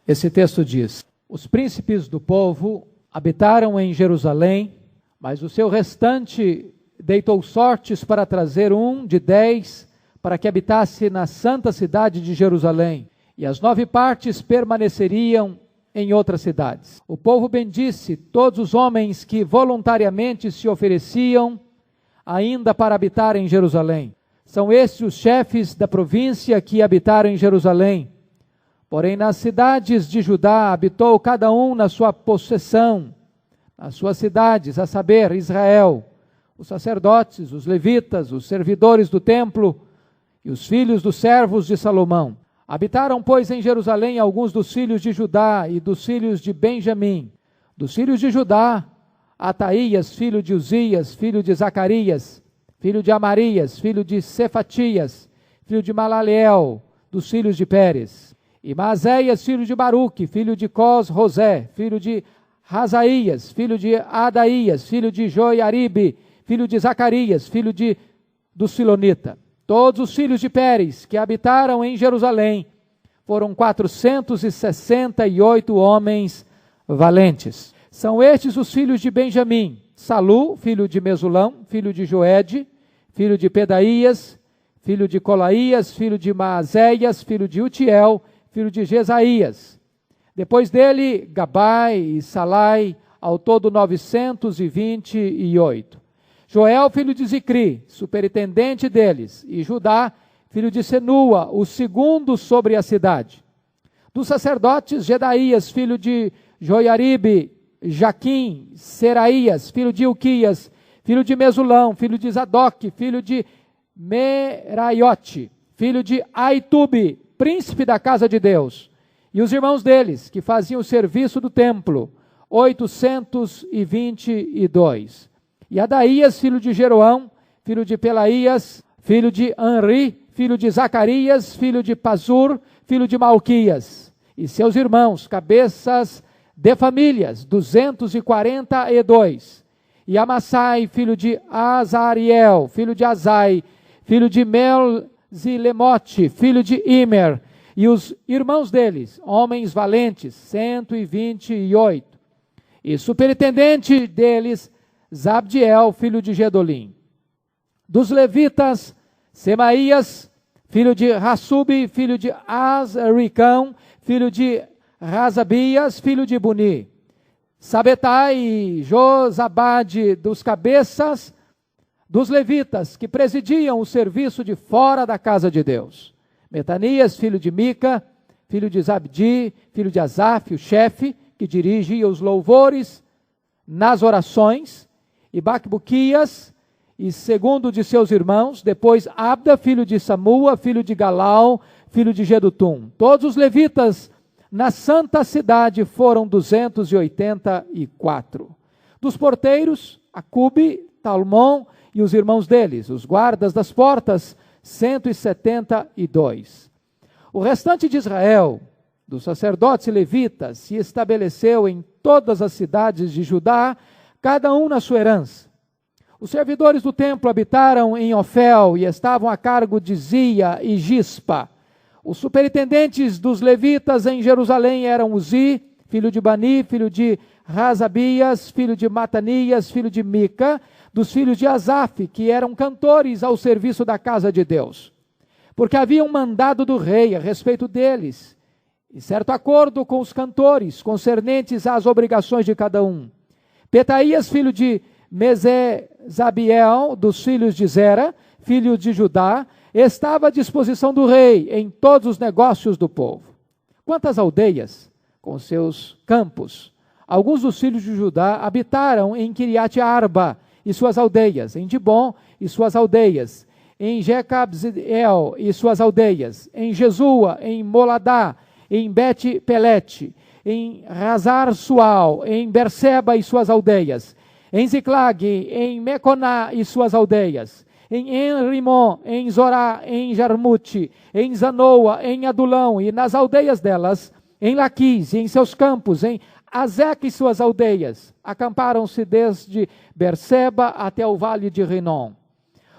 Esse texto diz: os príncipes do povo habitaram em Jerusalém, mas o seu restante deitou sortes para trazer um de 10 para que habitasse na santa cidade de Jerusalém, e as 9 partes permaneceriam em outras cidades. O povo bendisse todos os homens que voluntariamente se ofereciam ainda para habitar em Jerusalém. São estes os chefes da província que habitaram em Jerusalém. Porém, nas cidades de Judá habitou cada um na sua possessão, nas suas cidades, a saber, Israel, os sacerdotes, os levitas, os servidores do templo e os filhos dos servos de Salomão. Habitaram, pois, em Jerusalém alguns dos filhos de Judá e dos filhos de Benjamim. Dos filhos de Judá, Ataías, filho de Uzias, filho de Zacarias, filho de Amarias, filho de Cefatias, filho de Malaleel, dos filhos de Pérez. E Maazéias, filho de Baruque, filho de Cos-Rosé, filho de Razaías, filho de Adaías, filho de Joiaribe, filho de Zacarias, filho do Silonita. Todos os filhos de Pérez que habitaram em Jerusalém foram 468 homens valentes. São estes os filhos de Benjamim: Salu, filho de Mesulão, filho de Joede, filho de Pedaías, filho de Colaías, filho de Maazéias, filho de Utiel, filho de Jesaías. Depois dele, Gabai e Salai, ao todo 928. Joel, filho de Zicri, superintendente deles, e Judá, filho de Senua, o segundo sobre a cidade. Dos sacerdotes, Jedaías, filho de Joiaribe, Jaquim, Seraías, filho de Ilquias, filho de Mesulão, filho de Zadok, filho de Meraiote, filho de Aitube, príncipe da casa de Deus, e os irmãos deles, que faziam o serviço do templo, 822. E Adaías, filho de Jeroão, filho de Pelaías, filho de Anri, filho de Zacarias, filho de Pazur, filho de Malquias, e seus irmãos, cabeças de famílias, 242. E Amassai, filho de Azariel, filho de Azai, filho de Melzilemote, filho de Imer, e os irmãos deles, homens valentes, 128. E superintendente deles, Zabdiel, filho de Gedolim. Dos levitas, Semaías, filho de Hassubi, filho de Azricão, filho de Razabias, filho de Buni. Sabetai e Josabade, dos cabeças dos levitas, que presidiam o serviço de fora da casa de Deus. Metanias, filho de Mica, filho de Zabdi, filho de Asaf, o chefe, que dirigia os louvores nas orações, e Bacbuquias, e segundo de seus irmãos, depois Abda, filho de Samua, filho de Galau, filho de Gedutum. Todos os levitas na santa cidade foram 284. Dos porteiros, Acube, Talmon e os irmãos deles, os guardas das portas, 172. O restante de Israel, dos sacerdotes e levitas, se estabeleceu em todas as cidades de Judá, cada um na sua herança. Os servidores do templo habitaram em Ofel e estavam a cargo de Zia e Gispa. Os superintendentes dos levitas em Jerusalém eram Uzi, filho de Bani, filho de Razabias, filho de Matanias, filho de Mica, dos filhos de Asaf, que eram cantores ao serviço da casa de Deus. Porque havia um mandado do rei a respeito deles, e certo acordo com os cantores, concernentes às obrigações de cada um. Petaías, filho de Mesezabiel, dos filhos de Zera, filho de Judá, estava à disposição do rei em todos os negócios do povo. Quantas aldeias, com seus campos, alguns dos filhos de Judá habitaram em Kiriat Arba e suas aldeias, em Dibon e suas aldeias, em Jecabzeel e suas aldeias, em Jesua, em Moladá, em Bet-Pelete, em Razar-Sual, em Berseba e suas aldeias, em Ziclag, em Meconá e suas aldeias, em Enrimon, em Zorá, em Jarmute, em Zanoa, em Adulão e nas aldeias delas, em Laquis e em seus campos, em Azeca e suas aldeias, acamparam-se desde Berseba até o vale de Rinom.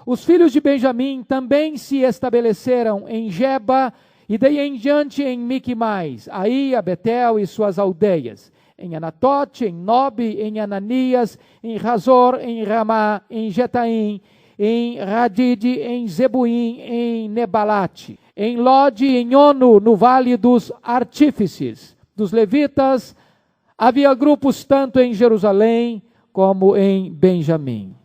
Os filhos de Benjamim também se estabeleceram em Geba E daí em diante em Miquimais, Aia, Betel e suas aldeias, em Anatote, em Nobe, em Ananias, em Razor, em Ramá, em Getaim, em Radide, em Zebuim, em Nebalate, em Lode, em Ono, no vale dos artífices, dos levitas. Havia grupos tanto em Jerusalém como em Benjamim.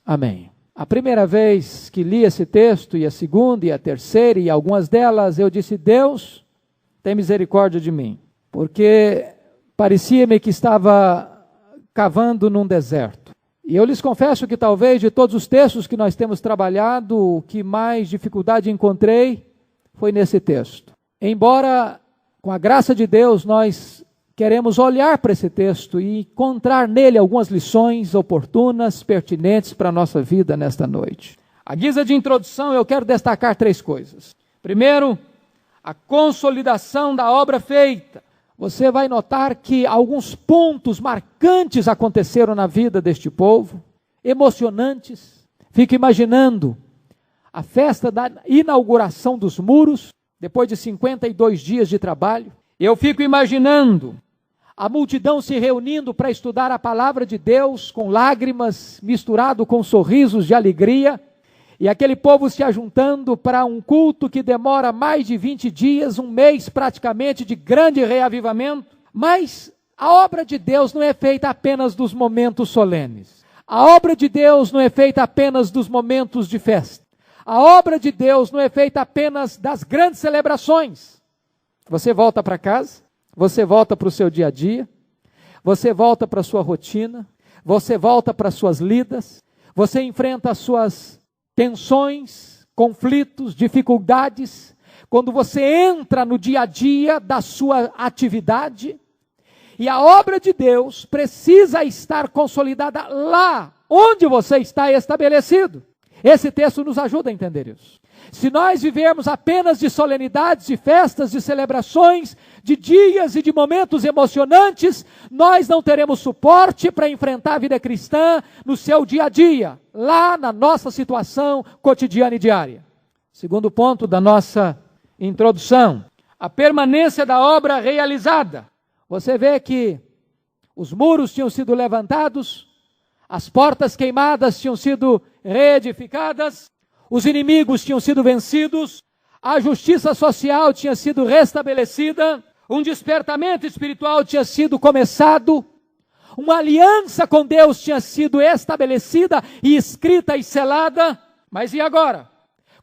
Amém. A primeira vez que li esse texto, e a segunda, e a terceira, e algumas delas, eu disse: Deus, tem misericórdia de mim, porque parecia-me que estava cavando num deserto. E eu lhes confesso que talvez de todos os textos que nós temos trabalhado, o que mais dificuldade encontrei foi nesse texto. Embora, com a graça de Deus, nós queremos olhar para esse texto e encontrar nele algumas lições oportunas, pertinentes para a nossa vida nesta noite. À guisa de introdução, eu quero destacar 3 coisas. Primeiro, a consolidação da obra feita. Você vai notar que alguns pontos marcantes aconteceram na vida deste povo, emocionantes. Fico imaginando a festa da inauguração dos muros, depois de 52 dias de trabalho. Eu fico imaginando a multidão se reunindo para estudar a palavra de Deus, com lágrimas, misturado com sorrisos de alegria, e aquele povo se ajuntando para um culto que demora mais de 20 dias, um mês praticamente de grande reavivamento. Mas a obra de Deus não é feita apenas dos momentos solenes. A obra de Deus não é feita apenas dos momentos de festa. A obra de Deus não é feita apenas das grandes celebrações. Você volta para casa, você volta para o seu dia a dia, você volta para a sua rotina, você volta para as suas lidas, você enfrenta as suas tensões, conflitos, dificuldades, quando você entra no dia a dia da sua atividade, e a obra de Deus precisa estar consolidada lá onde você está estabelecido. Esse texto nos ajuda a entender isso. Se nós vivermos apenas de solenidades, de festas, de celebrações, de dias e de momentos emocionantes, nós não teremos suporte para enfrentar a vida cristã no seu dia a dia, lá na nossa situação cotidiana e diária. Segundo ponto da nossa introdução, a permanência da obra realizada. Você vê que os muros tinham sido levantados, as portas queimadas tinham sido reedificadas, os inimigos tinham sido vencidos, a justiça social tinha sido restabelecida, um despertamento espiritual tinha sido começado, uma aliança com Deus tinha sido estabelecida e escrita e selada. Mas e agora?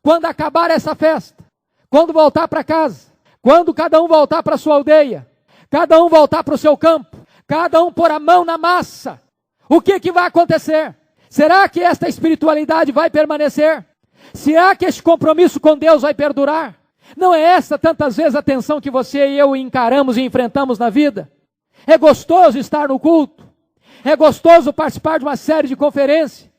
Quando acabar essa festa, quando voltar para casa, quando cada um voltar para a sua aldeia, cada um voltar para o seu campo, cada um pôr a mão na massa, o que vai acontecer? Será que esta espiritualidade vai permanecer? Será que este compromisso com Deus vai perdurar? Não é essa tantas vezes a tensão que você e eu encaramos e enfrentamos na vida? É gostoso estar no culto, é gostoso participar de uma série de conferências,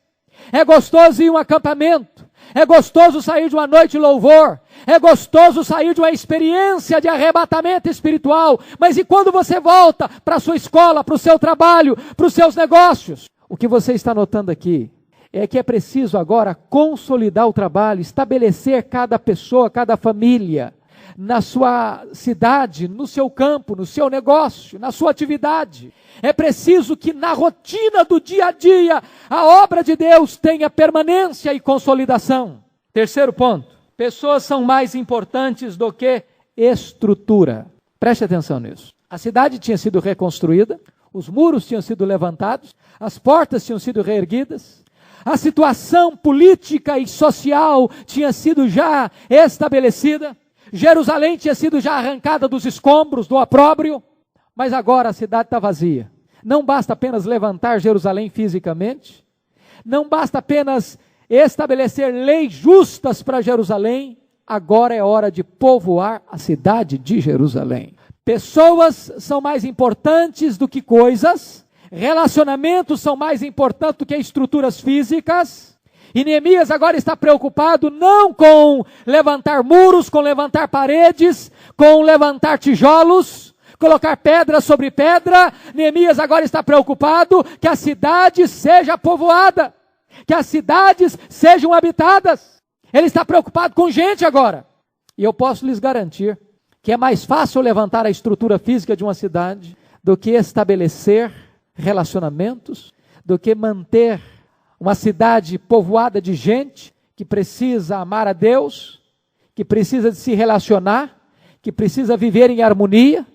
é gostoso ir a um acampamento, é gostoso sair de uma noite de louvor, é gostoso sair de uma experiência de arrebatamento espiritual, mas e quando você volta para a sua escola, para o seu trabalho, para os seus negócios? O que você está notando aqui é que é preciso agora consolidar o trabalho, estabelecer cada pessoa, cada família, na sua cidade, no seu campo, no seu negócio, na sua atividade. É preciso que na rotina do dia a dia, a obra de Deus tenha permanência e consolidação. Terceiro ponto, pessoas são mais importantes do que estrutura. Preste atenção nisso. A cidade tinha sido reconstruída, os muros tinham sido levantados, as portas tinham sido reerguidas, a situação política e social tinha sido já estabelecida, Jerusalém tinha sido já arrancada dos escombros, do opróbrio, mas agora a cidade está vazia. Não basta apenas levantar Jerusalém fisicamente, não basta apenas estabelecer leis justas para Jerusalém, agora é hora de povoar a cidade de Jerusalém. Pessoas são mais importantes do que coisas, relacionamentos são mais importantes do que estruturas físicas, e Neemias agora está preocupado não com levantar muros, com levantar paredes, com levantar tijolos, colocar pedra sobre pedra. Neemias agora está preocupado que a cidade seja povoada, que as cidades sejam habitadas. Ele está preocupado com gente agora. E eu posso lhes garantir que é mais fácil levantar a estrutura física de uma cidade do que estabelecer relacionamentos, do que manter uma cidade povoada de gente que precisa amar a Deus, que precisa de se relacionar, que precisa viver em harmonia,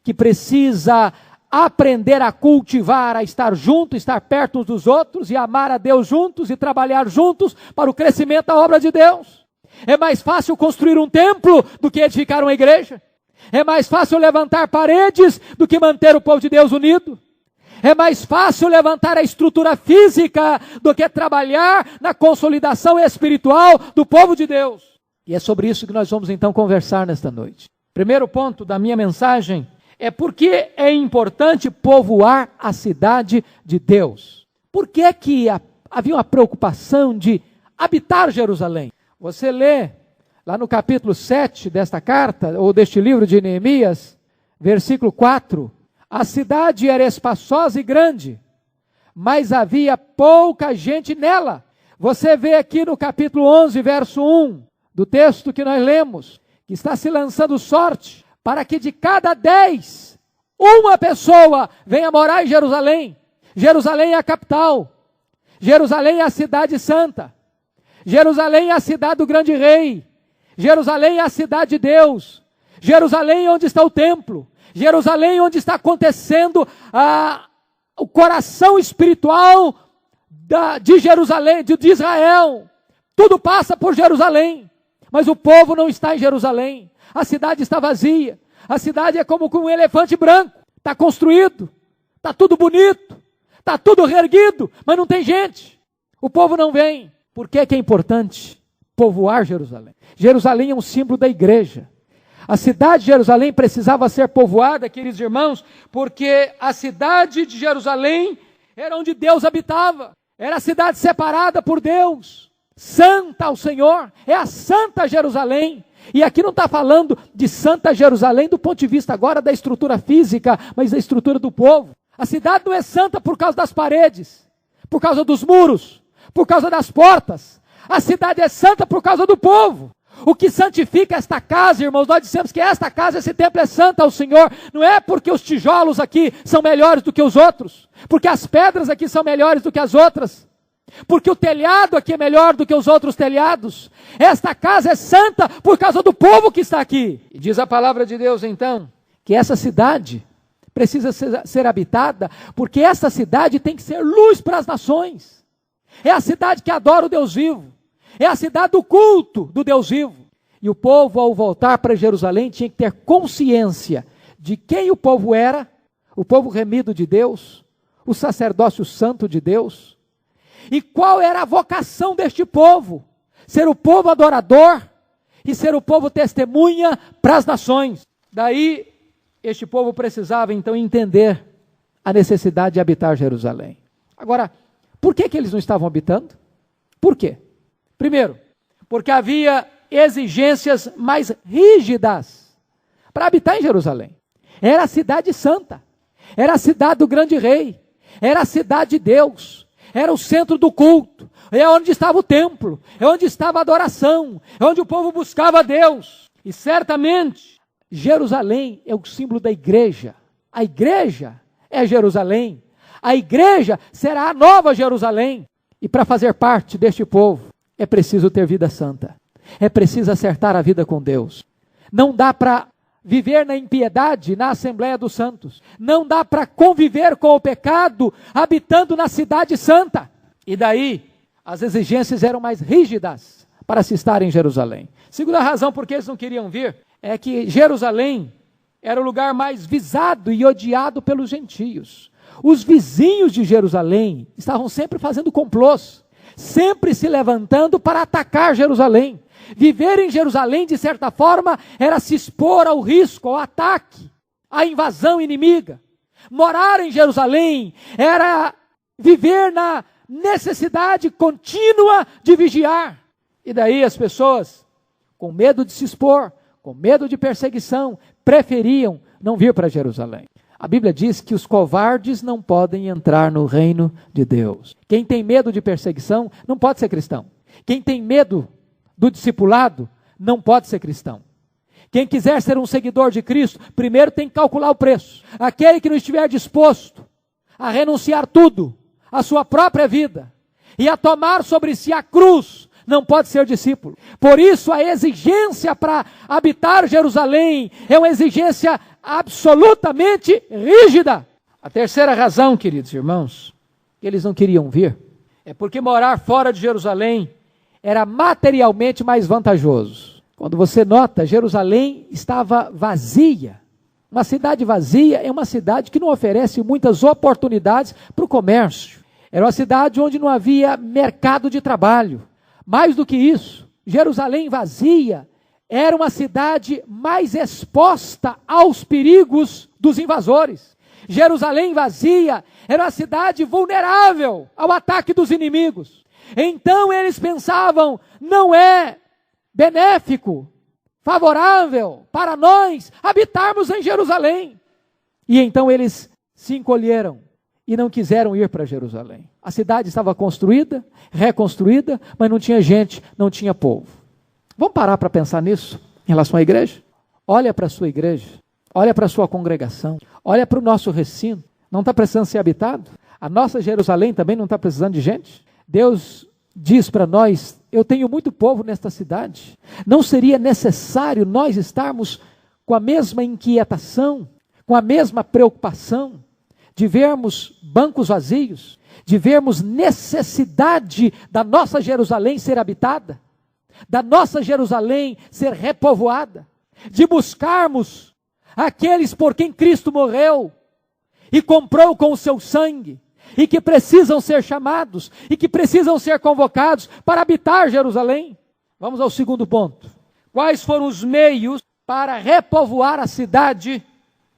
que precisa aprender a cultivar, a estar junto, estar perto uns dos outros e amar a Deus juntos e trabalhar juntos para o crescimento da obra de Deus. É mais fácil construir um templo do que edificar uma igreja. É mais fácil levantar paredes do que manter o povo de Deus unido. É mais fácil levantar a estrutura física do que trabalhar na consolidação espiritual do povo de Deus. E é sobre isso que nós vamos então conversar nesta noite. Primeiro ponto da minha mensagem é por que é importante povoar a cidade de Deus. Por que é que havia uma preocupação de habitar Jerusalém? Você lê lá no capítulo 7 desta carta, ou deste livro de Neemias, versículo 4, a cidade era espaçosa e grande, mas havia pouca gente nela. Você vê aqui no capítulo 11, verso 1, do texto que nós lemos, que está se lançando sorte, para que de cada 10, uma pessoa venha morar em Jerusalém. Jerusalém é a capital. Jerusalém é a cidade santa. Jerusalém é a cidade do grande rei. Jerusalém é a cidade de Deus. Jerusalém é onde está o templo. Jerusalém é onde está acontecendo o coração espiritual de Jerusalém, de Israel. Tudo passa por Jerusalém. Mas o povo não está em Jerusalém. A cidade está vazia. A cidade é como com um elefante branco. Está construído. Está tudo bonito. Está tudo reerguido. Mas não tem gente. O povo não vem. Por que é importante povoar Jerusalém? Jerusalém é um símbolo da igreja. A cidade de Jerusalém precisava ser povoada, queridos irmãos, porque a cidade de Jerusalém era onde Deus habitava. Era a cidade separada por Deus. Santa ao Senhor. É a Santa Jerusalém. E aqui não está falando de Santa Jerusalém do ponto de vista agora da estrutura física, mas da estrutura do povo. A cidade não é santa por causa das paredes, por causa dos muros, por causa das portas. A cidade é santa por causa do povo. O que santifica esta casa, irmãos, nós dissemos que esta casa, esse templo é santa ao Senhor. Não é porque os tijolos aqui são melhores do que os outros, porque as pedras aqui são melhores do que as outras, porque o telhado aqui é melhor do que os outros telhados. Esta casa é santa por causa do povo que está aqui. E diz a palavra de Deus então, que essa cidade precisa ser habitada, porque essa cidade tem que ser luz para as nações. É a cidade que adora o Deus vivo. É a cidade do culto do Deus vivo. E o povo, ao voltar para Jerusalém, tinha que ter consciência de quem o povo era, o povo remido de Deus, o sacerdócio santo de Deus, e qual era a vocação deste povo: ser o povo adorador e ser o povo testemunha para as nações. Daí, este povo precisava então entender a necessidade de habitar Jerusalém. Agora, por que eles não estavam habitando? Por quê? Primeiro, porque havia exigências mais rígidas para habitar em Jerusalém. Era a cidade santa, era a cidade do grande rei, era a cidade de Deus, era o centro do culto, é onde estava o templo, é onde estava a adoração, é onde o povo buscava a Deus. E certamente, Jerusalém é o símbolo da igreja. A igreja é Jerusalém. A igreja será a nova Jerusalém. E para fazer parte deste povo, é preciso ter vida santa. É preciso acertar a vida com Deus. Não dá para viver na impiedade na Assembleia dos Santos. Não dá para conviver com o pecado habitando na cidade santa. E daí, as exigências eram mais rígidas para se estar em Jerusalém. Segunda razão por que eles não queriam vir é que Jerusalém era o lugar mais visado e odiado pelos gentios. Os vizinhos de Jerusalém estavam sempre fazendo complôs, sempre se levantando para atacar Jerusalém. Viver em Jerusalém, de certa forma, era se expor ao risco, ao ataque, à invasão inimiga. Morar em Jerusalém era viver na necessidade contínua de vigiar. E daí as pessoas, com medo de se expor, com medo de perseguição, preferiam não vir para Jerusalém. A Bíblia diz que os covardes não podem entrar no reino de Deus. Quem tem medo de perseguição não pode ser cristão. Quem tem medo do discipulado não pode ser cristão. Quem quiser ser um seguidor de Cristo, primeiro tem que calcular o preço. Aquele que não estiver disposto a renunciar tudo, a sua própria vida, e a tomar sobre si a cruz, não pode ser discípulo. Por isso a exigência para habitar Jerusalém é uma exigência absolutamente rígida. A terceira razão, queridos irmãos, que eles não queriam vir, é porque morar fora de Jerusalém era materialmente mais vantajoso. Quando você nota, Jerusalém estava vazia. Uma cidade vazia é uma cidade que não oferece muitas oportunidades para o comércio. Era uma cidade onde não havia mercado de trabalho. Mais do que isso, Jerusalém vazia era uma cidade mais exposta aos perigos dos invasores. Jerusalém vazia era uma cidade vulnerável ao ataque dos inimigos. Então eles pensavam, não é benéfico, favorável para nós habitarmos em Jerusalém. E então eles se encolheram e não quiseram ir para Jerusalém. A cidade estava construída, reconstruída, mas não tinha gente, não tinha povo. Vamos parar para pensar nisso em relação à igreja? Olha para a sua igreja, olha para a sua congregação, olha para o nosso recinto. Não está precisando ser habitado? A nossa Jerusalém também não está precisando de gente? Deus diz para nós, eu tenho muito povo nesta cidade. Não seria necessário nós estarmos com a mesma inquietação, com a mesma preocupação, de vermos bancos vazios, de vermos necessidade da nossa Jerusalém ser habitada, da nossa Jerusalém ser repovoada, de buscarmos aqueles por quem Cristo morreu e comprou com o seu sangue, e que precisam ser chamados, e que precisam ser convocados para habitar Jerusalém. Vamos ao segundo ponto. Quais foram os meios para repovoar a cidade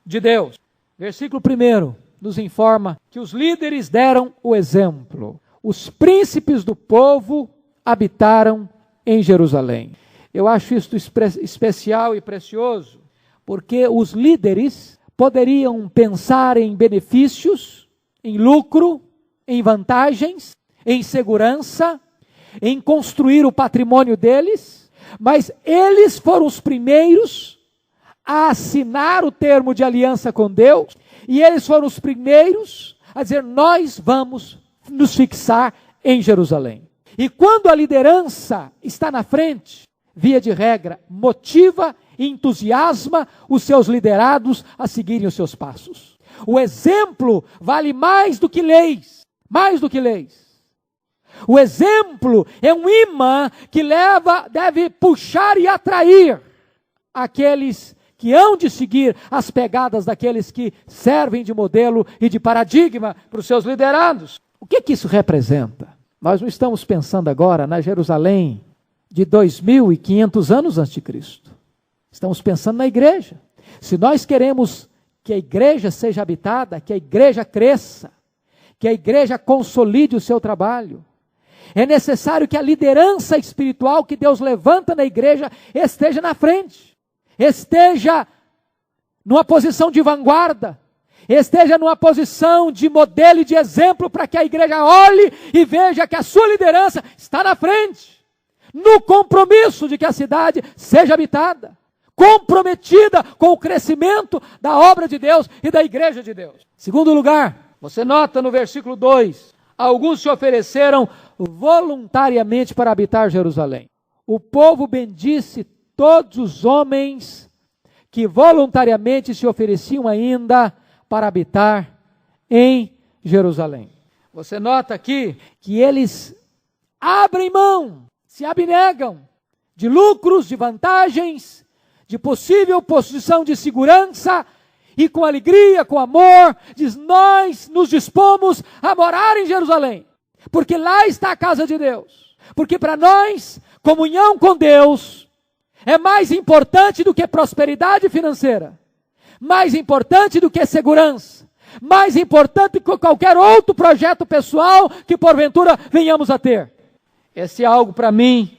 de Deus? Versículo 1 nos informa que os líderes deram o exemplo. Os príncipes do povo habitaram em Jerusalém. Eu acho isto especial e precioso, porque os líderes poderiam pensar em benefícios, em lucro, em vantagens, em segurança, em construir o patrimônio deles, mas eles foram os primeiros a assinar o termo de aliança com Deus, e eles foram os primeiros a dizer, nós vamos nos fixar em Jerusalém. E quando a liderança está na frente, via de regra, motiva e entusiasma os seus liderados a seguirem os seus passos. O exemplo vale mais do que leis, mais do que leis. O exemplo é um imã que deve puxar e atrair aqueles que hão de seguir as pegadas daqueles que servem de modelo e de paradigma para os seus liderados. O que isso representa? Nós não estamos pensando agora na Jerusalém de 2.500 anos antes de Cristo. Estamos pensando na igreja. Se nós queremos que a igreja seja habitada, que a igreja cresça, que a igreja consolide o seu trabalho, é necessário que a liderança espiritual que Deus levanta na igreja esteja na frente, esteja numa posição de vanguarda, esteja numa posição de modelo e de exemplo para que a igreja olhe e veja que a sua liderança está na frente, no compromisso de que a cidade seja habitada, comprometida com o crescimento da obra de Deus e da igreja de Deus. Segundo lugar, você nota no versículo 2, alguns se ofereceram voluntariamente para habitar Jerusalém. O povo bendisse todos os homens que voluntariamente se ofereciam ainda para habitar em Jerusalém. Você nota aqui que eles abrem mão, se abnegam de lucros, de vantagens, de possível posição de segurança, e com alegria, com amor, diz, nós nos dispomos a morar em Jerusalém, porque lá está a casa de Deus, porque para nós, comunhão com Deus, é mais importante do que prosperidade financeira, mais importante do que segurança, mais importante do que qualquer outro projeto pessoal que porventura venhamos a ter. Esse é algo para mim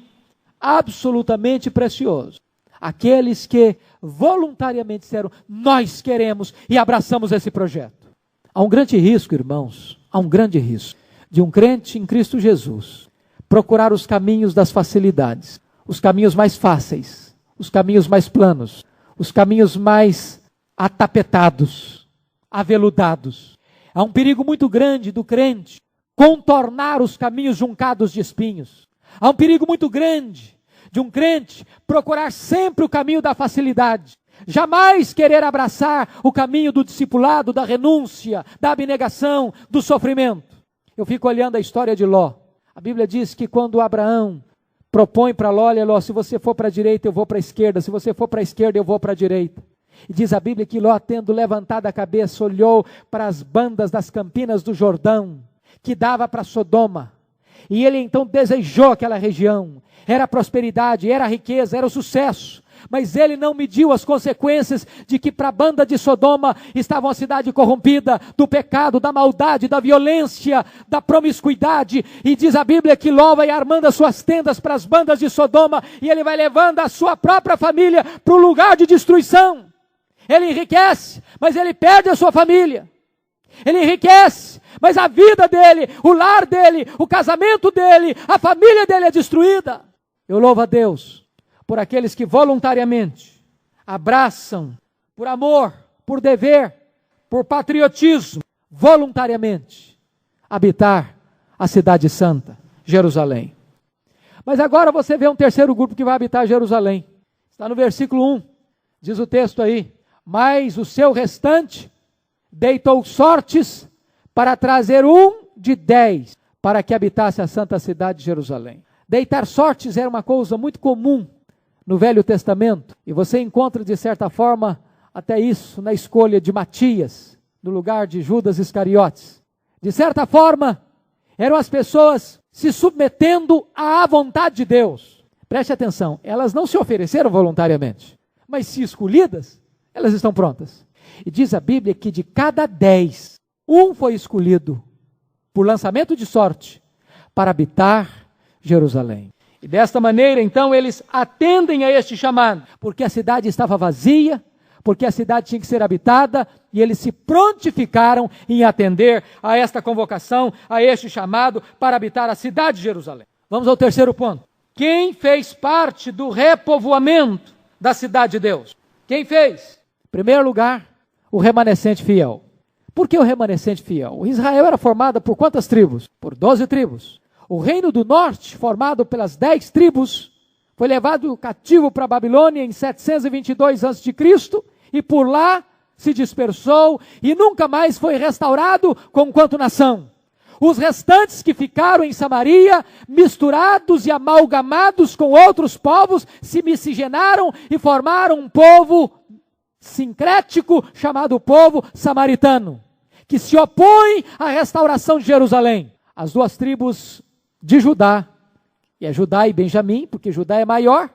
absolutamente precioso. Aqueles que voluntariamente disseram, nós queremos e abraçamos esse projeto. Há um grande risco, irmãos, há um grande risco de um crente em Cristo Jesus procurar os caminhos das facilidades, os caminhos mais fáceis, os caminhos mais planos, os caminhos mais atapetados, aveludados. Há um perigo muito grande do crente contornar os caminhos juncados de espinhos. Há um perigo muito grande de um crente procurar sempre o caminho da facilidade. Jamais querer abraçar o caminho do discipulado, da renúncia, da abnegação, do sofrimento. Eu fico olhando a história de Ló. A Bíblia diz que quando Abraão propõe para Ló, olha Ló, se você for para a direita eu vou para a esquerda, se você for para a esquerda eu vou para a direita. E diz a Bíblia que Ló, tendo levantado a cabeça, olhou para as bandas das campinas do Jordão, que dava para Sodoma. E ele então desejou aquela região. Era a prosperidade, era a riqueza, era o sucesso. Mas ele não mediu as consequências de que para a banda de Sodoma estava uma cidade corrompida, do pecado, da maldade, da violência, da promiscuidade. E diz a Bíblia que Ló vai armando as suas tendas para as bandas de Sodoma e ele vai levando a sua própria família para o lugar de destruição. Ele enriquece, mas ele perde a sua família. Ele enriquece, mas a vida dele, o lar dele, o casamento dele, a família dele é destruída. Eu louvo a Deus por aqueles que voluntariamente abraçam, por amor, por dever, por patriotismo, voluntariamente habitar a cidade santa, Jerusalém. Mas agora você vê um terceiro grupo que vai habitar Jerusalém. Está no versículo 1, diz o texto aí: mas o seu restante deitou sortes para trazer 1 de 10, para que habitasse a santa cidade de Jerusalém. Deitar sortes era uma coisa muito comum no Velho Testamento, e você encontra de certa forma até isso na escolha de Matias, no lugar de Judas Iscariotes. De certa forma, eram as pessoas se submetendo à vontade de Deus. Preste atenção, elas não se ofereceram voluntariamente, mas se escolhidas, elas estão prontas. E diz a Bíblia que de cada 10, 1 foi escolhido por lançamento de sorte para habitar Jerusalém. E desta maneira, então, eles atendem a este chamado, porque a cidade estava vazia, porque a cidade tinha que ser habitada, e eles se prontificaram em atender a esta convocação, a este chamado para habitar a cidade de Jerusalém. Vamos ao terceiro ponto. Quem fez parte do repovoamento da cidade de Deus? Quem fez? Em primeiro lugar, o remanescente fiel. Por que o remanescente fiel? Israel era formada por quantas tribos? Por 12 tribos. O reino do norte, formado pelas 10 tribos, foi levado cativo para a Babilônia em 722 a.C. e por lá se dispersou e nunca mais foi restaurado conquanto nação. Os restantes que ficaram em Samaria, misturados e amalgamados com outros povos, se miscigenaram e formaram um povo sincrético chamado povo samaritano, que se opõe à restauração de Jerusalém. As 2 tribos de Judá, e é Judá e Benjamim, porque Judá é maior,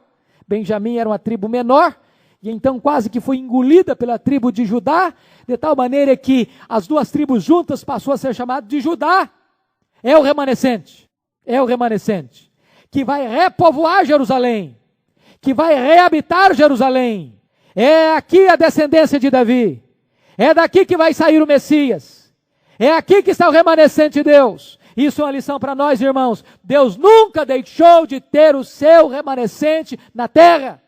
Benjamim era uma tribo menor, e então quase que foi engolida pela tribo de Judá, de tal maneira que as 2 tribos juntas passou a ser chamado de Judá. É o remanescente, que vai repovoar Jerusalém, que vai reabitar Jerusalém. É aqui a descendência de Davi, é daqui que vai sair o Messias, é aqui que está o remanescente de Deus. Isso é uma lição para nós, irmãos. Deus nunca deixou de ter o seu remanescente na terra.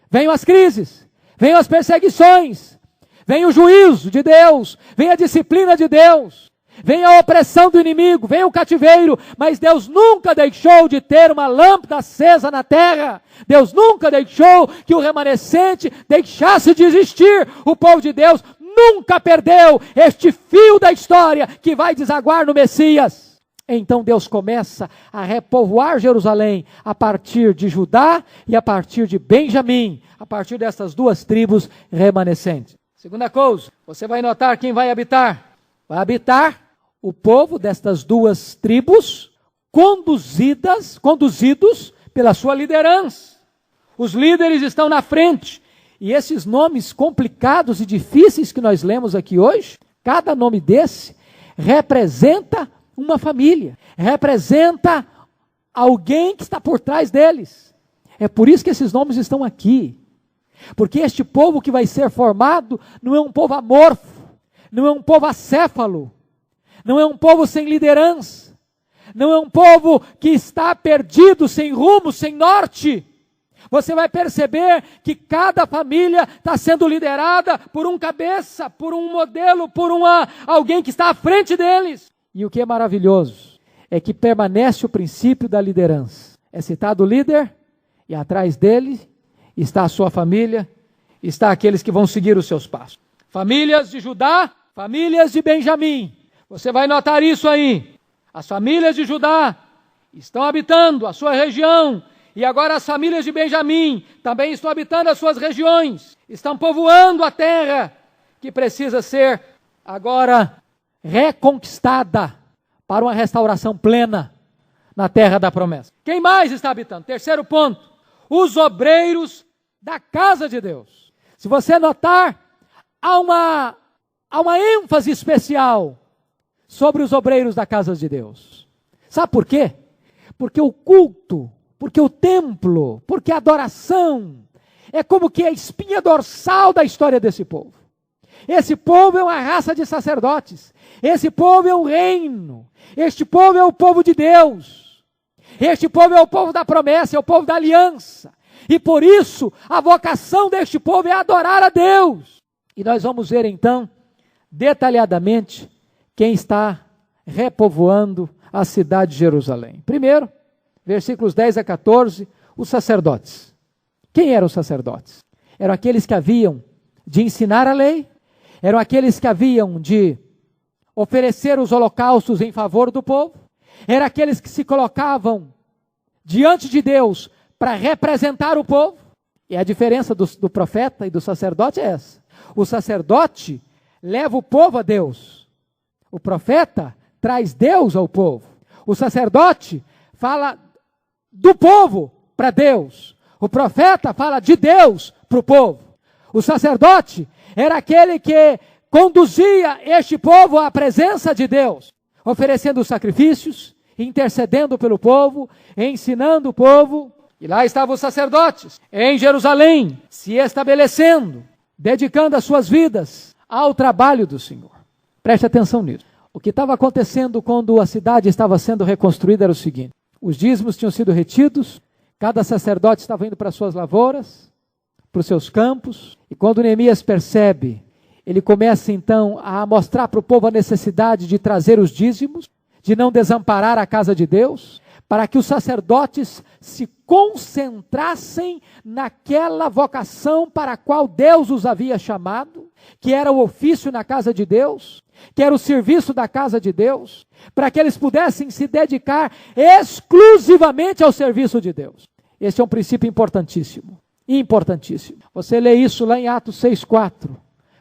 Venham as crises, venham as perseguições, vem o juízo de Deus, vem a disciplina de Deus, vem a opressão do inimigo, vem o cativeiro, mas Deus nunca deixou de ter uma lâmpada acesa na terra. Deus nunca deixou que o remanescente deixasse de existir. O povo de Deus nunca perdeu este fio da história que vai desaguar no Messias. Então Deus começa a repovoar Jerusalém a partir de Judá e a partir de Benjamim, a partir dessas 2 tribos remanescentes. Segunda coisa, você vai notar quem vai habitar. Vai habitar o povo destas 2 tribos, conduzidos pela sua liderança. Os líderes estão na frente. E esses nomes complicados e difíceis que nós lemos aqui hoje, cada nome desse representa uma família, representa alguém que está por trás deles. É por isso que esses nomes estão aqui. Porque este povo que vai ser formado não é um povo amorfo, não é um povo acéfalo, não é um povo sem liderança, não é um povo que está perdido, sem rumo, sem norte. Você vai perceber que cada família está sendo liderada por um cabeça, por um modelo, por alguém que está à frente deles. E o que é maravilhoso é que permanece o princípio da liderança. É citado o líder e atrás dele está a sua família, está aqueles que vão seguir os seus passos. Famílias de Judá, famílias de Benjamim. Você vai notar isso aí. As famílias de Judá estão habitando a sua região. E agora as famílias de Benjamim também estão habitando as suas regiões. Estão povoando a terra que precisa ser agora reconquistada para uma restauração plena na terra da promessa. Quem mais está habitando? Terceiro ponto. Os obreiros da casa de Deus. Se você notar, há uma ênfase especial sobre os obreiros da casa de Deus. Sabe por quê? Porque o culto, porque o templo, porque a adoração é como que a espinha dorsal da história desse povo. Esse povo é uma raça de sacerdotes. Esse povo é um reino. Este povo é o povo de Deus. Este povo é o povo da promessa, é o povo da aliança. E por isso, a vocação deste povo é adorar a Deus. E nós vamos ver então, detalhadamente, quem está repovoando a cidade de Jerusalém. Primeiro, versículos 10 a 14, os sacerdotes. Quem eram os sacerdotes? Eram aqueles que haviam de ensinar a lei, eram aqueles que haviam de oferecer os holocaustos em favor do povo, eram aqueles que se colocavam diante de Deus para representar o povo. E a diferença do profeta e do sacerdote é essa. O sacerdote leva o povo a Deus. O profeta traz Deus ao povo. O sacerdote fala do povo para Deus. O profeta fala de Deus para o povo. O sacerdote era aquele que conduzia este povo à presença de Deus, oferecendo sacrifícios, intercedendo pelo povo, ensinando o povo. E lá estavam os sacerdotes, em Jerusalém, se estabelecendo, dedicando as suas vidas ao trabalho do Senhor. Preste atenção nisso. O que estava acontecendo quando a cidade estava sendo reconstruída era o seguinte: os dízimos tinham sido retidos, cada sacerdote estava indo para suas lavouras, para os seus campos, e quando Neemias percebe, ele começa então a mostrar para o povo a necessidade de trazer os dízimos, de não desamparar a casa de Deus, para que os sacerdotes se concentrassem naquela vocação para a qual Deus os havia chamado, que era o ofício na casa de Deus, que era o serviço da casa de Deus, para que eles pudessem se dedicar exclusivamente ao serviço de Deus. Este é um princípio importantíssimo, importantíssimo. Você lê isso lá em Atos 6,4,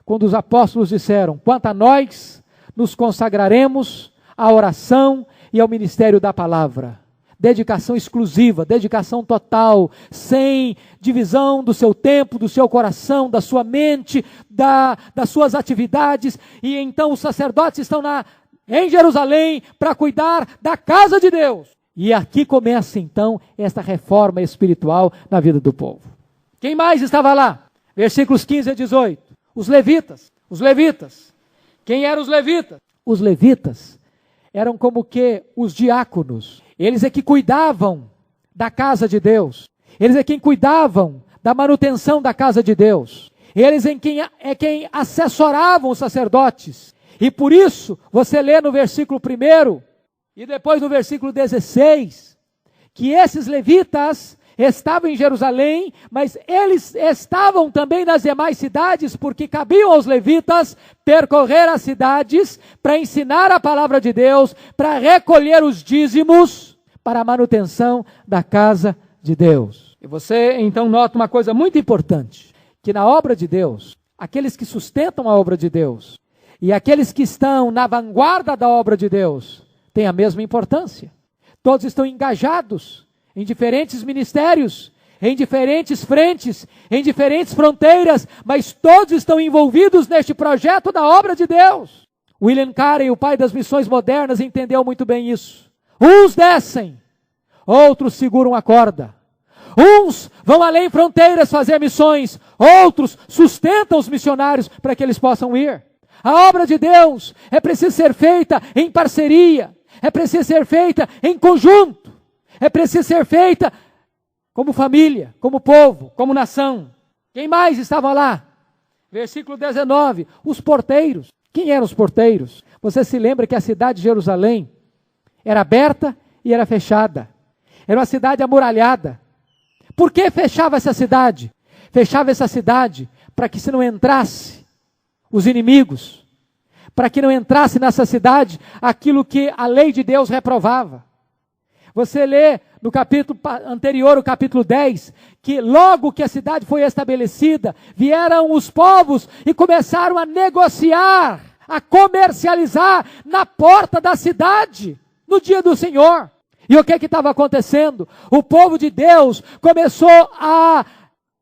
quando os apóstolos disseram: quanto a nós, nos consagraremos à oração e ao ministério da palavra. Dedicação exclusiva, dedicação total, sem divisão do seu tempo, do seu coração, da sua mente, das suas atividades. E então os sacerdotes estão em Jerusalém para cuidar da casa de Deus. E aqui começa então esta reforma espiritual na vida do povo. Quem mais estava lá? Versículos 15 a 18. Os levitas. Os levitas. Quem eram os levitas? Os levitas eram como que os diáconos. Eles é que cuidavam da casa de Deus. Eles é quem cuidavam da manutenção da casa de Deus. Eles é quem assessoravam os sacerdotes. E por isso, você lê no versículo 1 e depois no versículo 16, que esses levitas estavam em Jerusalém, mas eles estavam também nas demais cidades, porque cabiam aos levitas percorrer as cidades para ensinar a palavra de Deus, para recolher os dízimos para a manutenção da casa de Deus. E você então nota uma coisa muito importante, que na obra de Deus, aqueles que sustentam a obra de Deus e aqueles que estão na vanguarda da obra de Deus têm a mesma importância. Todos estão engajados em diferentes ministérios, em diferentes frentes, em diferentes fronteiras, mas todos estão envolvidos neste projeto da obra de Deus. William Carey, o pai das missões modernas, entendeu muito bem isso. Uns descem, outros seguram a corda. Uns vão além fronteiras fazer missões, outros sustentam os missionários para que eles possam ir. A obra de Deus é preciso ser feita em parceria, é preciso ser feita em conjunto. É preciso ser feita como família, como povo, como nação. Quem mais estava lá? Versículo 19, os porteiros. Quem eram os porteiros? Você se lembra que a cidade de Jerusalém era aberta e era fechada. Era uma cidade amuralhada. Por que fechava essa cidade? Fechava essa cidade para que se não entrasse os inimigos, para que não entrasse nessa cidade aquilo que a lei de Deus reprovava. Você lê no capítulo anterior, o capítulo 10, que logo que a cidade foi estabelecida, vieram os povos e começaram a negociar, a comercializar na porta da cidade, no dia do Senhor. E o que estava acontecendo? O povo de Deus começou a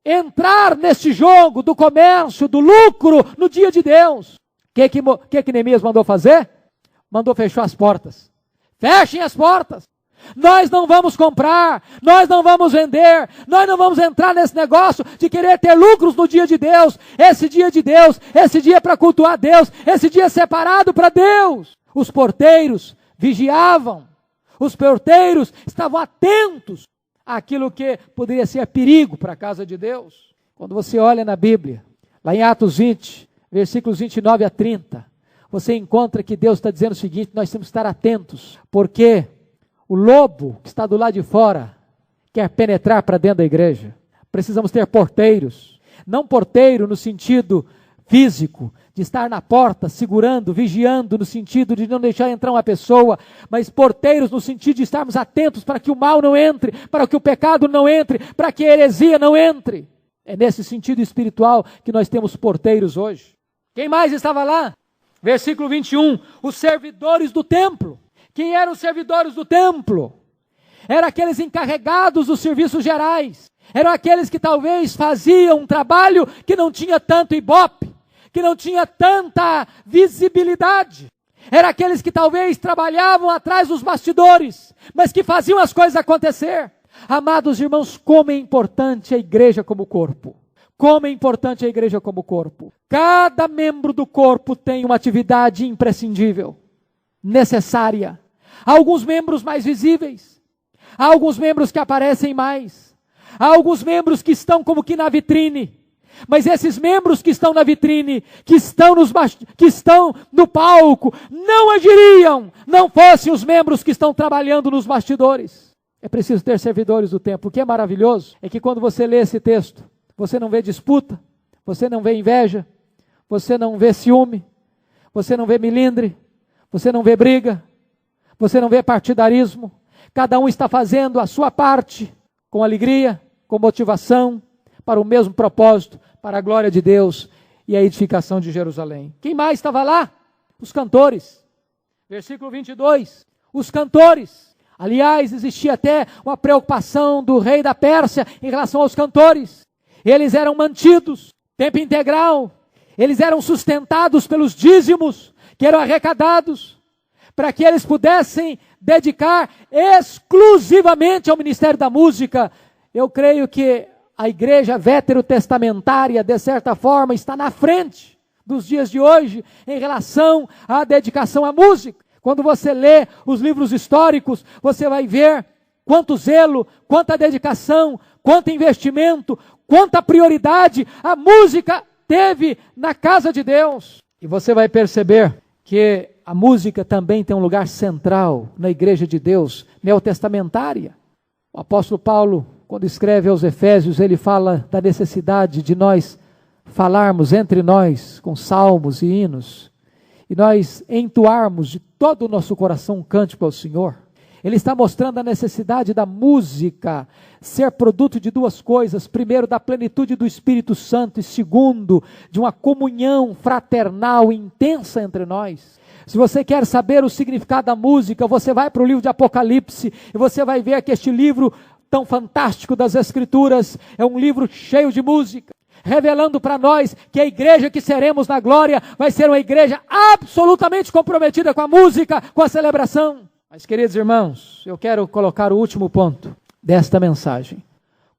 entrar neste jogo do comércio, do lucro, no dia de Deus. O que Neemias mandou fazer? Mandou fechar as portas. Fechem as portas. Nós não vamos comprar, nós não vamos vender, nós não vamos entrar nesse negócio de querer ter lucros no dia de Deus. Esse dia de Deus, esse dia para cultuar Deus, esse dia separado para Deus. Os porteiros vigiavam, os porteiros estavam atentos àquilo que poderia ser perigo para a casa de Deus. Quando você olha na Bíblia, lá em Atos 20, versículos 29 a 30, você encontra que Deus está dizendo o seguinte: nós temos que estar atentos, porque o lobo que está do lado de fora quer penetrar para dentro da igreja. Precisamos ter porteiros, não porteiro no sentido físico, de estar na porta, segurando, vigiando, no sentido de não deixar entrar uma pessoa, mas porteiros no sentido de estarmos atentos para que o mal não entre, para que o pecado não entre, para que a heresia não entre. É nesse sentido espiritual que nós temos porteiros hoje. Quem mais estava lá? Versículo 21, os servidores do templo. Quem eram os servidores do templo? Eram aqueles encarregados dos serviços gerais. Eram aqueles que talvez faziam um trabalho que não tinha tanto ibope, que não tinha tanta visibilidade. Eram aqueles que talvez trabalhavam atrás dos bastidores, mas que faziam as coisas acontecer. Amados irmãos, como é importante a igreja como corpo. Como é importante a igreja como corpo. Cada membro do corpo tem uma atividade imprescindível, necessária. Há alguns membros mais visíveis, há alguns membros que aparecem mais, há alguns membros que estão como que na vitrine, mas esses membros que estão na vitrine, que estão no palco, não agiriam, não fossem os membros que estão trabalhando nos bastidores. É preciso ter servidores do templo. O que é maravilhoso é que quando você lê esse texto, você não vê disputa, você não vê inveja, você não vê ciúme, você não vê milindre, você não vê briga, você não vê partidarismo. Cada um está fazendo a sua parte com alegria, com motivação, para o mesmo propósito, para a glória de Deus e a edificação de Jerusalém. Quem mais estava lá? Os cantores. Versículo 22. Os cantores. Aliás, existia até uma preocupação do rei da Pérsia em relação aos cantores. Eles eram mantidos, tempo integral. Eles eram sustentados pelos dízimos que eram arrecadados, para que eles pudessem dedicar exclusivamente ao ministério da música. Eu creio que a igreja veterotestamentária, de certa forma, está na frente dos dias de hoje em relação à dedicação à música. Quando você lê os livros históricos, você vai ver quanto zelo, quanta dedicação, quanto investimento, quanta prioridade a música teve na casa de Deus. E você vai perceber que a música também tem um lugar central na igreja de Deus, neotestamentária. O apóstolo Paulo, quando escreve aos Efésios, ele fala da necessidade de nós falarmos entre nós com salmos e hinos, e nós entoarmos de todo o nosso coração um cântico ao Senhor. Ele está mostrando a necessidade da música ser produto de duas coisas: primeiro, da plenitude do Espírito Santo, e segundo, de uma comunhão fraternal intensa entre nós. Se você quer saber o significado da música, você vai para o livro de Apocalipse, e você vai ver que este livro tão fantástico das Escrituras é um livro cheio de música, revelando para nós que a igreja que seremos na glória vai ser uma igreja absolutamente comprometida com a música, com a celebração. Mas, queridos irmãos, eu quero colocar o último ponto desta mensagem.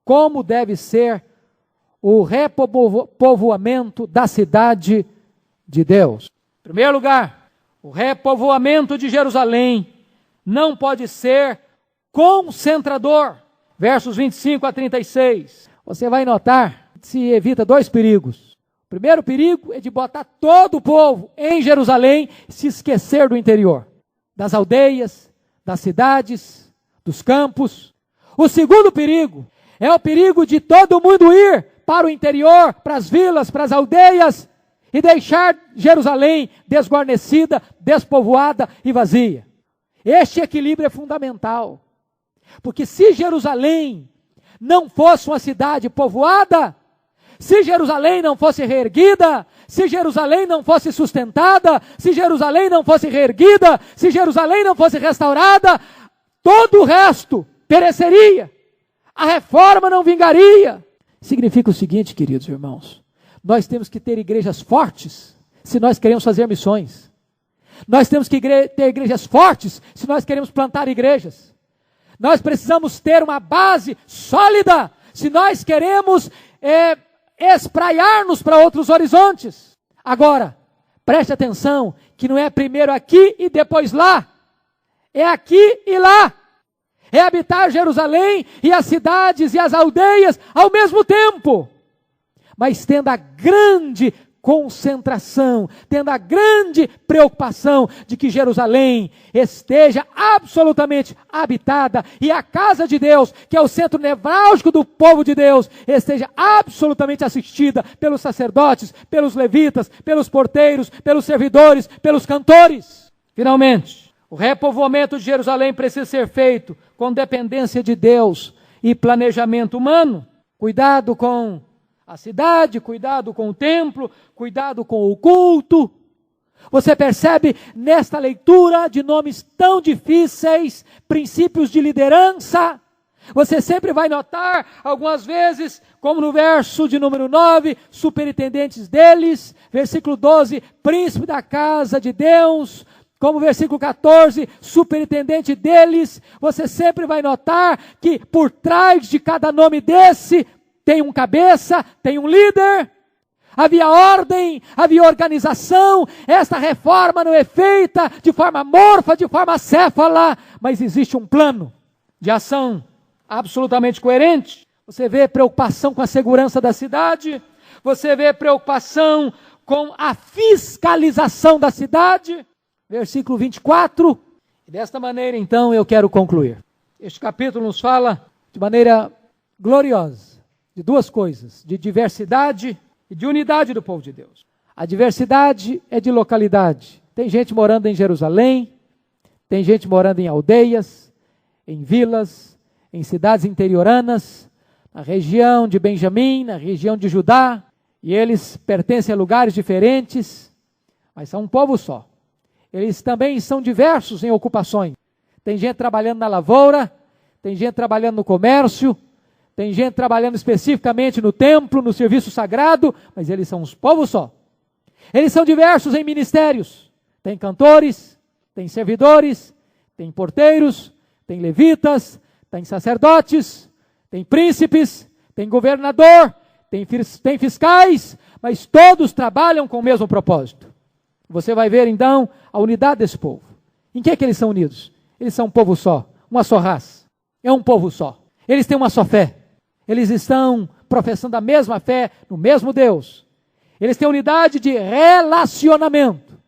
Como deve ser o repovoamento da cidade de Deus? Em primeiro lugar, o repovoamento de Jerusalém não pode ser concentrador. versos 25 a 36, você vai notar que se evita dois perigos. O primeiro perigo é de botar todo o povo em Jerusalém e se esquecer do interior, das aldeias, das cidades, dos campos. O segundo perigo é o perigo de todo mundo ir para o interior, para as vilas, para as aldeias, e deixar Jerusalém desguarnecida, despovoada e vazia. Este equilíbrio é fundamental, porque se Jerusalém não fosse uma cidade povoada, se Jerusalém não fosse reerguida, se Jerusalém não fosse sustentada, se Jerusalém não fosse reerguida, se Jerusalém não fosse restaurada, todo o resto pereceria. A reforma não vingaria. Significa o seguinte, queridos irmãos, nós temos que ter igrejas fortes se nós queremos fazer missões. Nós temos que ter igrejas fortes se nós queremos plantar igrejas. Nós precisamos ter uma base sólida se nós queremos espraiar-nos para outros horizontes. Agora, preste atenção que não é primeiro aqui e depois lá. É aqui e lá. É habitar Jerusalém e as cidades e as aldeias ao mesmo tempo. Mas tendo a grande concentração, tendo a grande preocupação de que Jerusalém esteja absolutamente habitada e a casa de Deus, que é o centro nevrálgico do povo de Deus, esteja absolutamente assistida pelos sacerdotes, pelos levitas, pelos porteiros, pelos servidores, pelos cantores. Finalmente, o repovoamento de Jerusalém precisa ser feito com dependência de Deus e planejamento humano. Cuidado com a cidade, cuidado com o templo, cuidado com o culto. Você percebe nesta leitura de nomes tão difíceis, princípios de liderança. Você sempre vai notar, algumas vezes, como no verso de número 9, superintendentes deles, versículo 12, príncipe da casa de Deus, como versículo 14, superintendente deles. Você sempre vai notar que por trás de cada nome desse, tem um cabeça, tem um líder, havia ordem, havia organização. Esta reforma não é feita de forma amorfa, de forma acéfala, mas existe um plano de ação absolutamente coerente. Você vê preocupação com a segurança da cidade, você vê preocupação com a fiscalização da cidade, versículo 24, e desta maneira então eu quero concluir. Este capítulo nos fala de maneira gloriosa de duas coisas, de diversidade e de unidade do povo de Deus. A diversidade é de localidade. Tem gente morando em Jerusalém, tem gente morando em aldeias, em vilas, em cidades interioranas, na região de Benjamim, na região de Judá, e eles pertencem a lugares diferentes, mas são um povo só. Eles também são diversos em ocupações. Tem gente trabalhando na lavoura, tem gente trabalhando no comércio, tem gente trabalhando especificamente no templo, no serviço sagrado, mas eles são um povo só. Eles são diversos em ministérios. Tem cantores, tem servidores, tem porteiros, tem levitas, tem sacerdotes, tem príncipes, tem governador, tem fiscais, mas todos trabalham com o mesmo propósito. Você vai ver então a unidade desse povo. Em que é que eles são unidos? Eles são um povo só, uma só raça. É um povo só. Eles têm uma só fé. Eles estão professando a mesma fé no mesmo Deus. Eles têm unidade de relacionamento.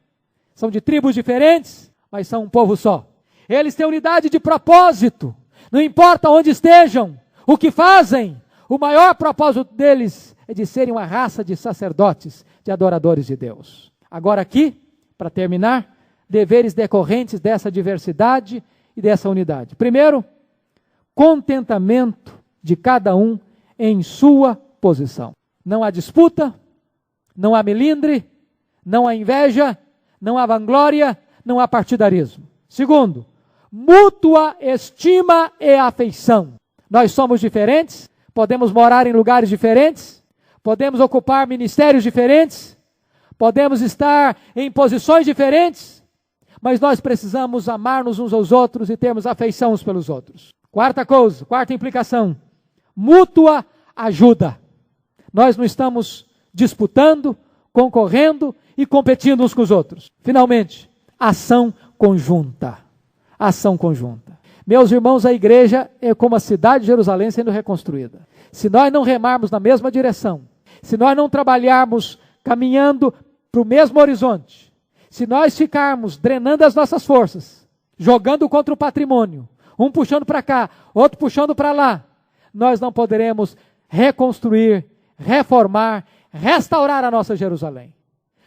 São de tribos diferentes, mas são um povo só. Eles têm unidade de propósito. Não importa onde estejam, o que fazem, o maior propósito deles é de serem uma raça de sacerdotes, de adoradores de Deus. Agora aqui, para terminar, deveres decorrentes dessa diversidade e dessa unidade. Primeiro, contentamento de cada um em sua posição. Não há disputa, não há melindre, não há inveja, não há vanglória, não há partidarismo. Segundo, mútua estima e afeição. Nós somos diferentes, podemos morar em lugares diferentes, podemos ocupar ministérios diferentes, podemos estar em posições diferentes, mas nós precisamos amar-nos uns aos outros e termos afeição uns pelos outros. Quarta coisa, quarta implicação, mútua ajuda. Nós não estamos disputando, concorrendo e competindo uns com os outros. Finalmente, ação conjunta. Ação conjunta. Meus irmãos, a igreja é como a cidade de Jerusalém sendo reconstruída. Se nós não remarmos na mesma direção, se nós não trabalharmos caminhando para o mesmo horizonte, se nós ficarmos drenando as nossas forças, jogando contra o patrimônio, um puxando para cá, outro puxando para lá, nós não poderemos reconstruir, reformar, restaurar a nossa Jerusalém.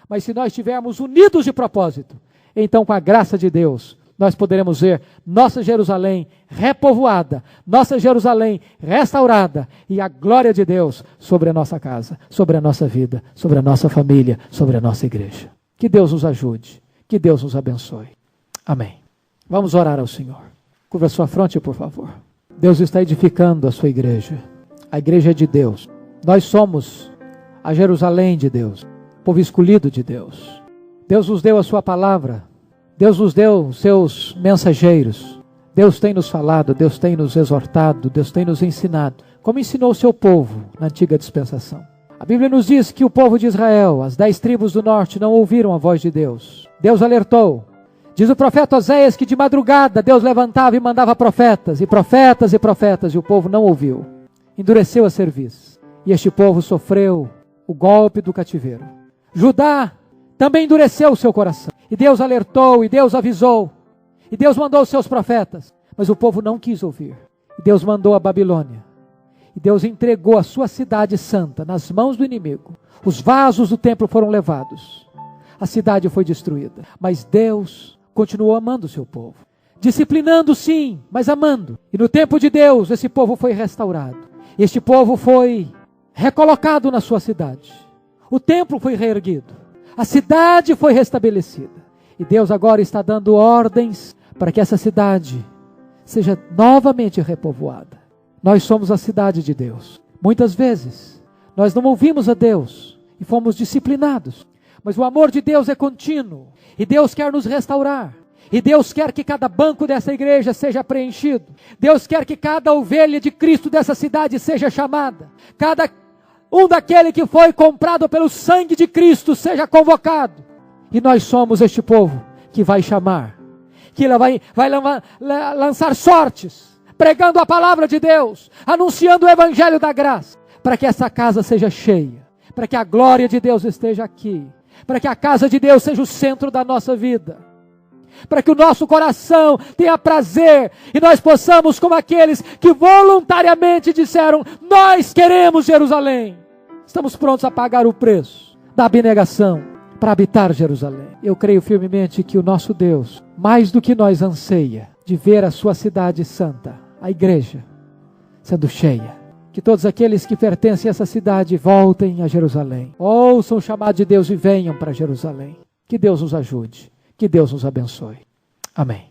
Mas se nós estivermos unidos de propósito, então com a graça de Deus, nós poderemos ver nossa Jerusalém repovoada, nossa Jerusalém restaurada e a glória de Deus sobre a nossa casa, sobre a nossa vida, sobre a nossa família, sobre a nossa igreja. Que Deus nos ajude, que Deus nos abençoe. Amém. Vamos orar ao Senhor. Curva a sua fronte, por favor. Deus está edificando a sua igreja. A igreja é de Deus. Nós somos a Jerusalém de Deus, o povo escolhido de Deus. Deus nos deu a sua palavra. Deus nos deu os seus mensageiros. Deus tem nos falado, Deus tem nos exortado, Deus tem nos ensinado, como ensinou o seu povo na antiga dispensação. A Bíblia nos diz que o povo de Israel, as 10 tribos do norte, não ouviram a voz de Deus. Deus alertou. Diz o profeta Oséias que de madrugada Deus levantava e mandava profetas, e profetas e profetas, e o povo não ouviu. Endureceu a cerviz. E este povo sofreu o golpe do cativeiro. Judá também endureceu o seu coração. E Deus alertou, e Deus avisou. E Deus mandou os seus profetas. Mas o povo não quis ouvir. E Deus mandou a Babilônia. E Deus entregou a sua cidade santa nas mãos do inimigo. Os vasos do templo foram levados. A cidade foi destruída. Mas Deus continuou amando o seu povo. Disciplinando sim, mas amando. E no tempo de Deus, esse povo foi restaurado. Este povo foi recolocado na sua cidade. O templo foi reerguido. A cidade foi restabelecida. E Deus agora está dando ordens para que essa cidade seja novamente repovoada. Nós somos a cidade de Deus. Muitas vezes, nós não ouvimos a Deus e fomos disciplinados. Mas o amor de Deus é contínuo. E Deus quer nos restaurar. E Deus quer que cada banco dessa igreja seja preenchido. Deus quer que cada ovelha de Cristo dessa cidade seja chamada. Cada um daquele que foi comprado pelo sangue de Cristo seja convocado. E nós somos este povo que vai chamar. Que vai lançar sortes. Pregando a palavra de Deus. Anunciando o evangelho da graça. Para que essa casa seja cheia. Para que a glória de Deus esteja aqui. Para que a casa de Deus seja o centro da nossa vida. Para que o nosso coração tenha prazer e nós possamos, como aqueles que voluntariamente disseram, nós queremos Jerusalém. Estamos prontos a pagar o preço da abnegação para habitar Jerusalém. Eu creio firmemente que o nosso Deus, mais do que nós, anseia de ver a sua cidade santa, a igreja, sendo cheia. Que todos aqueles que pertencem a essa cidade voltem a Jerusalém. Ouçam o chamado de Deus e venham para Jerusalém. Que Deus nos ajude. Que Deus nos abençoe. Amém.